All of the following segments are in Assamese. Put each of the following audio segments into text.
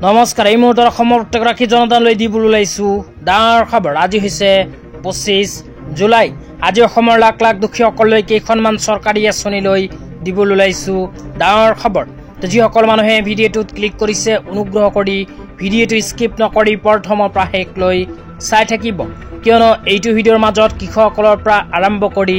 নমস্কাৰ এই মুহূৰ্তৰ সমৰ্থক ৰাখি জনতালৈ দিবলৈ ওলাইছো ডাঙৰ খবৰ। আজি হৈছে 25 জুলাই। আজি অসমৰ লাখ লাখ দুখীয়াসকললৈ কেইখনমান চৰকাৰী আঁচনি লৈ দিবলৈ ওলাইছো ডাঙৰ খবৰ। তো যিসকল মানুহে ভিডিঅ'টোত ক্লিক কৰিছে অনুগ্ৰহ কৰি ভিডিঅ'টো স্কিপ নকৰি প্ৰথমৰ পৰা শেষ লৈ চাই থাকিব, কিয়নো এইটো ভিডিঅ'ৰ মাজত কৃষকসকলৰ পৰা আৰম্ভ কৰি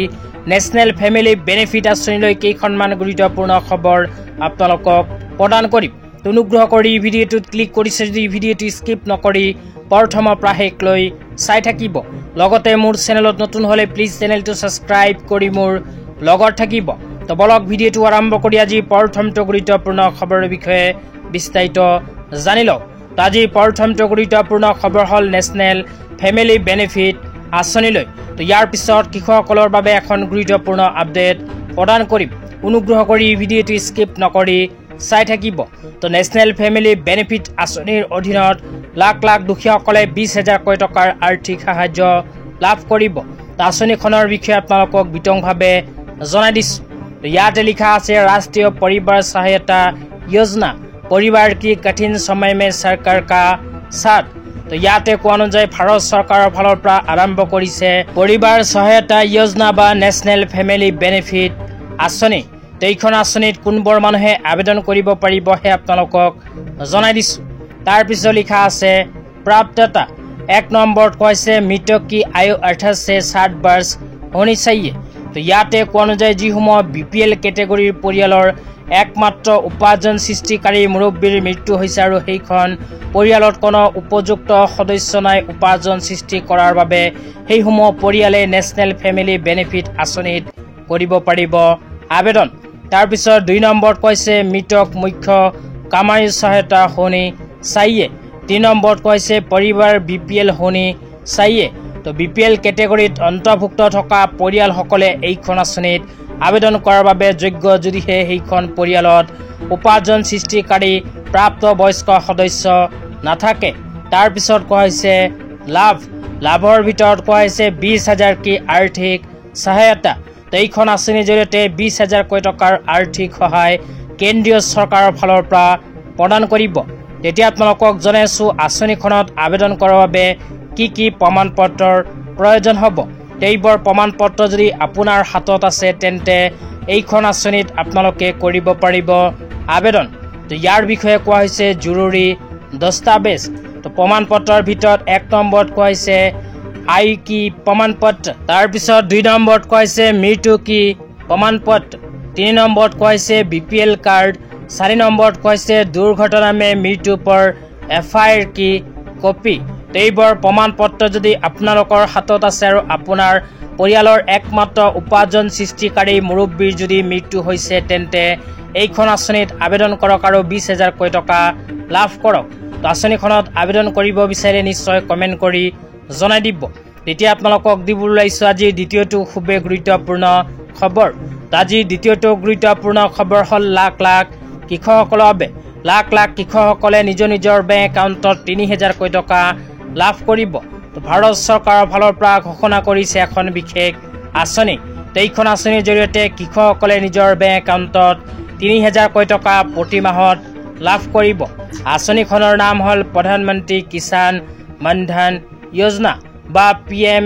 নেশ্যনেল ফেমিলি বেনিফিট আঁচনিলৈ কেইখনমান গুৰুত্বপূৰ্ণ খবৰ আপোনালোকক প্ৰদান কৰিম। অনুগ্ৰহ কৰি ভিডিঅ'টোত ক্লিক কৰিছে যদি ভিডিঅ'টো স্কিপ নকৰি প্ৰথমৰ পৰা শেষ লৈ চাই থাকিব। লগতে মোৰ চেনেলত নতুন হ'লে প্লিজ চেনেলটো ছাবস্ক্ৰাইব কৰি মোৰ লগত থাকিব। তো বলক ভিডিঅ'টো আৰম্ভ কৰি আজি প্ৰথমটো গুৰুত্বপূৰ্ণ খবৰৰ বিষয়ে বিস্তাৰিত জানি লওক। তো আজি প্ৰথমটো গুৰুত্বপূৰ্ণ খবৰ হ'ল নেশ্যনেল ফেমিলি বেনিফিট আঁচনিলৈ। তো ইয়াৰ পিছত কৃষকসকলৰ বাবে এখন গুৰুত্বপূৰ্ণ আপডেট প্ৰদান কৰিম। অনুগ্ৰহ কৰি ভিডিঅ'টো স্কিপ নকৰি চাই থাকিব। তো নেশ্যনেল ফেমিলি বেনিফিট আঁচনিৰ অধীনত লাখ লাখ দুখীয়াসকলে 20,000 টকাৰ আৰ্থিক সাহায্য লাভ কৰিব। তো আঁচনিখনৰ বিষয়ে আপোনালোকক বিতংভাৱে জনাই দিছোঁ। ইয়াতে লিখা আছে ৰাষ্ট্ৰীয় পৰিবাৰ সহায়তা योजना परिवार की कठिन समय में सरकार का साथ। तो ইয়াতে কোৱা অনুযায়ী ভাৰত চৰকাৰৰ ফালৰ পৰা আৰম্ভ কৰিছে পৰিবাৰ সহায়তা योजना বা নেশ্যনেল ফেমিলি বেনিফিট আঁচনি। তো এইখন আঁচনিত কোনবোৰ মানুহে আবেদন কৰিব পাৰিব হে আপোনালোকক জনাই দিছোঁ। তাৰপিছত লিখা আছে प्राप्तता 1 নম্বৰত কৈছে मृतक की आयु 18 से 60 वर्ष होनी चाहिए। तो ইয়াতে কোৱা অনুযায়ী যিসমূহ BPL কেটেগৰীৰ পৰিয়ালৰ একমাত্ৰ উপাৰ্জন সৃষ্টিকাৰী মুৰব্বীৰ মৃত্যু হৈছে আৰু সেইখন পৰিয়ালত কোনো উপযুক্ত সদস্য নাই উপাৰ্জন সৃষ্টি কৰাৰ বাবে সেইসমূহ পৰিয়ালে নেশ্যনেল ফেমিলি বেনিফিট আঁচনিত কৰিব পাৰিব আবেদন। তাৰপিছত 2 নম্বৰত কৈছে মৃতক মুখ্য কামাৰী সহায়তা होनी चाहिए। 3 নম্বৰত কৈছে পৰিবাৰ BPL होनी चाहिए। তো BPL কেটেগৰীত অন্তৰ্ভুক্ত থকা পৰিয়ালসকলে এইখন আঁচনিত আবেদন কৰাৰ বাবে যোগ্য যদিহে সেইখন পৰিয়ালত উপাৰ্জন সৃষ্টিকাৰী প্ৰাপ্তবয়স্ক সদস্য নাথাকে। তাৰপিছত কোৱা হৈছে লাভৰ ভিতৰত কোৱা হৈছে 20,000 কি আৰ্থিক সহায়তা। তো এইখন আঁচনিৰ জৰিয়তে 20,000 টকাৰ আৰ্থিক সহায় কেন্দ্ৰীয় চৰকাৰৰ ফালৰ পৰা প্ৰদান কৰিব। তেতিয়া আপোনালোকক জনাইছোঁ আঁচনিখনত আবেদন কৰাৰ বাবে কি কি প্ৰমাণ পত্ৰৰ প্ৰয়োজন হ'ব। এইবোৰ প্ৰমাণ পত্ৰ যদি আপোনাৰ হাতত আছে তেন্তে এইখন আঁচনিত আপোনালোকে কৰিব পাৰিব আবেদন। তো ইয়াৰ বিষয়ে কোৱা হৈছে জৰুৰী দস্তাবেজ। তো প্ৰমাণ পত্ৰৰ ভিতৰত 1 নম্বৰত কোৱা হৈছে আয় কি প্ৰমাণ পত্ৰ। তাৰপিছত 2 নম্বৰত কোৱা হৈছে মৃত্যু কি প্ৰমাণ পত্ৰ। 3 নম্বৰত কোৱা হৈছে BPL কাৰ্ড। 4 নম্বৰত কোৱা হৈছে দুৰ্ঘটনা মে মৃত্যু পৰ FIR কি কপি। এইবোৰ প্ৰমাণ পত্ৰ যদি আপোনালোকৰ হাতত আছে আৰু আপোনাৰ পৰিয়ালৰ একমাত্ৰ উপাৰ্জন সৃষ্টিকাৰী মুৰব্বীৰ যদি মৃত্যু হৈছে তেন্তে এইখন আঁচনিত আবেদন কৰক আৰু 20,000 টকা লাভ কৰক। তো আঁচনিখনত আবেদন কৰিব বিচাৰিলে নিশ্চয় কমেণ্ট কৰি জনাই দিব। তেতিয়া আপোনালোকক দিবলৈ ওলাইছোঁ আজি দ্বিতীয়টো খুবেই গুৰুত্বপূৰ্ণ খবৰ। তো আজি দ্বিতীয়টো গুৰুত্বপূৰ্ণ খবৰ হ'ল লাখ লাখ কৃষকসকলৰ বাবে লাখ লাখ কৃষকসকলে নিজৰ বেংক একাউণ্টত 3,000 টকা লাভ কৰিব। তো ভাৰত চৰকাৰৰ ফালৰ পৰা ঘোষণা কৰিছে এখন বিশেষ আঁচনি। তো এইখন আঁচনিৰ জৰিয়তে কৃষকসকলে নিজৰ বেংক একাউণ্টত 3,000 টকা প্ৰতি মাহত লাভ কৰিব। আঁচনিখনৰ নাম হ'ল প্ৰধানমন্ত্ৰী কিষাণ মনধন যোজনা বা PM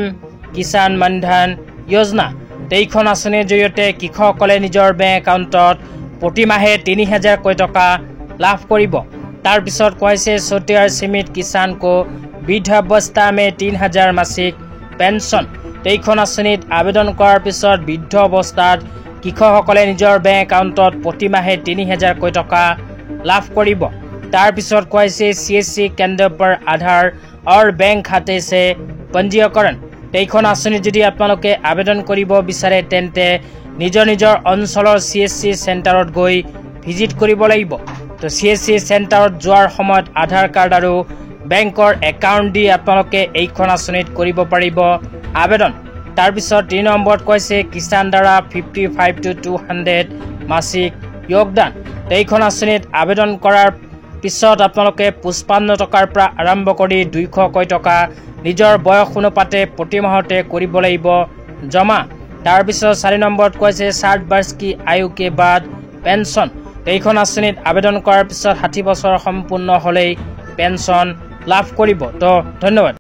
কিষাণ মনধন যোজনা। তো এইখন আঁচনিৰ জৰিয়তে কৃষকসকলে নিজৰ বেংক একাউণ্টত প্ৰতি মাহে 3,000 টকা লাভ কৰিব। তাৰপিছত কোৱা হৈছে छोटे और सीमित किसान को বৃদ্ধাৱস্থা মে 3,000 মাসিক পেঞ্চন। এইখন আঁচনিত আবেদন কৰাৰ পিছত বৃদ্ধ অৱস্থাত কৃষকসকলে নিজৰ বেংক একাউণ্টত প্ৰতি মাহে 3,000 টকা লাভ কৰিব। তাৰপিছত কোৱা হৈছে CSC কেন্দ্ৰ पर आधार और बैंक खाते से पंजीकरण। এইখন আঁচনিত যদি আপোনালোকে আবেদন কৰিব বিচাৰে তেন্তে নিজৰ অঞ্চলৰ CSC চেণ্টাৰত গৈ ভিজিট কৰিব লাগিব। তো CSC চেণ্টাৰত যোৱাৰ সময়ত আধাৰ কাৰ্ড আৰু বেংকৰ একাউণ্ট দি আপোনালোকে এইখন আঁচনিত কৰিব পাৰিব আবেদন। তাৰপিছত 3 নম্বৰত কৈছে কিষাণ দ্বাৰা 55 to 200 মাসিক যোগদান। এইখন আঁচনিত আবেদন কৰাৰ পিছত আপোনালোকে 55 টকাৰ পৰা আৰম্ভ কৰি 200 টকা নিজৰ বয়স অনুপাতে প্ৰতি মাহতে কৰিব লাগিব জমা। তাৰপিছত 4 নম্বৰত কৈছে 60 वर्ष की आयु के बाद पेंशन। এইখন আঁচনিত আবেদন কৰাৰ পিছত 60 বছৰ সম্পূৰ্ণ হ'লেই পেঞ্চন লাভ কৰিব। তো ধন্যবাদ।